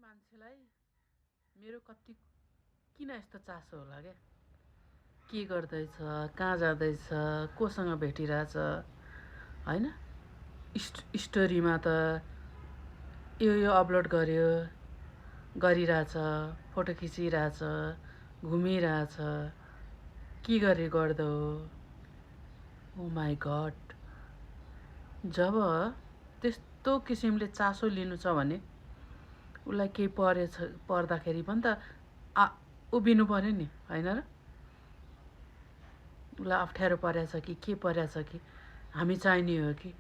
मान्छेलाई मेरो कति किन यस्तो चासो होला क्या? के गर्दैछ, कहाँ जाँदैछ, कोसँग भेटिरहेछ होइन? स्टोरीमा त यो अपलोड गर्यो, गरिरहेछ, फोटो खिचिरहेछ, घुमिरहेछ, के गरे गर्दो हो? ओ माई गड! जब त्यस्तो किसिमले चासो लिनु छ भने उसलाई केही पर्दाखेरि पनि त उभिनु पर्यो नि, होइन र? उसलाई अप्ठ्यारो परेछ कि के परेछ कि हामी चाहिने हो कि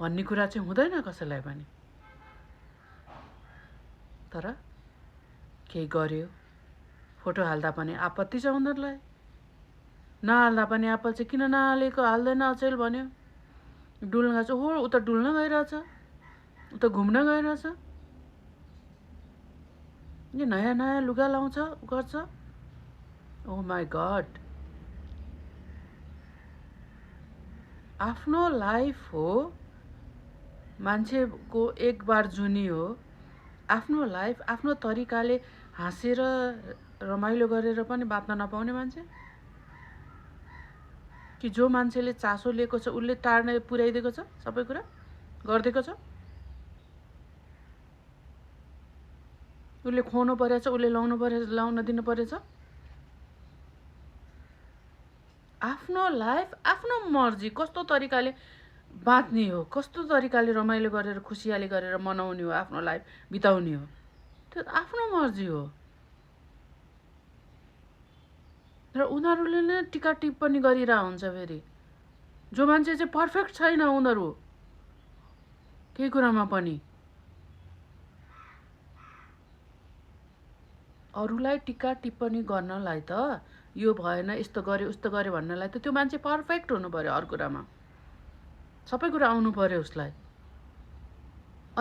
भन्ने कुरा चाहिँ हुँदैन कसैलाई पनि। तर केही गर्यो, फोटो हाल्दा पनि आपत्ति छ उनीहरूलाई, नहाल्दा पनि आपत्ति। किन नहालेको, हाल्दैन अचेल भन्यो। डुल्न गएछ, हो ऊ त डुल्न गइरहेछ, ऊ त घुम्न गइरहेछ, यो नयाँ नयाँ लुगा लाउँछ, गर्छ। ओ माई गड! आफ्नो लाइफ हो, मान्छेको एक बार जुनी हो। आफ्नो लाइफ आफ्नो तरिकाले हाँसेर रमाइलो गरेर पनि बाँच्न नपाउने मान्छे कि जो मान्छेले चासो लिएको छ उसले टार्ने पुर्याइदिएको छ, सबै कुरा गरिदिएको छ, उसले खुवाउनु परेछ, उसले लाउन दिनु परेछ। आफ्नो लाइफ आफ्नो मर्जी कस्तो तरिकाले बाँच्ने हो, कस्तो तरिकाले रमाइलो गरेर खुसियाली गरेर मनाउने हो, आफ्नो लाइफ बिताउने हो, त्यो आफ्नो मर्जी हो। र उनीहरूले नै टिका टिप्पणी गरिरहेको हुन्छ। फेरि जो मान्छे चाहिँ पर्फेक्ट छैन, उनीहरू केही कुरामा पनि अरूलाई टिका टिप्पणी गर्नलाई त यो भएन, यस्तो गर्यो उस्तो गर्यो भन्नलाई त त्यो मान्छे पर्फेक्ट हुनु पर्यो, हर कुरामा सबै कुरा आउनु पर्यो उसलाई।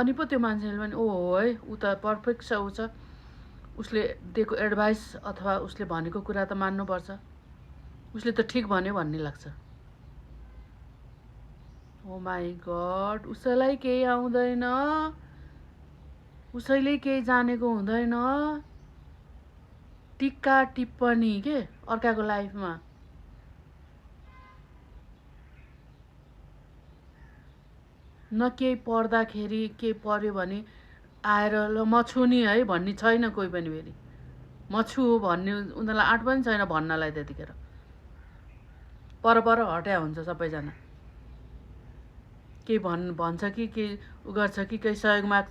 अनि पो त्यो मान्छेले पनि ओ हो है, ऊ त पर्फेक्ट छ, ऊ छ, उसले दिएको एडभाइस अथवा उसले भनेको कुरा त मान्नुपर्छ, उसले त ठिक भन्यो भन्ने लाग्छ। ओ माई गड! उसैलाई केही आउँदैन, उसैले केही जानेको हुँदैन, टिक्का टिप्पणी के अर्काको लाइफमा। न केही पर्दाखेरि केही पर्यो भने आएर ल म छु नि है भन्ने छैन कोही पनि। फेरि म छु भन्ने उनीहरूलाई आँट पनि छैन भन्नलाई। त्यतिखेर पर हट्या हुन्छ सबैजना। केही भन्छ कि केही उ गर्छ कि केही सहयोग माग्छ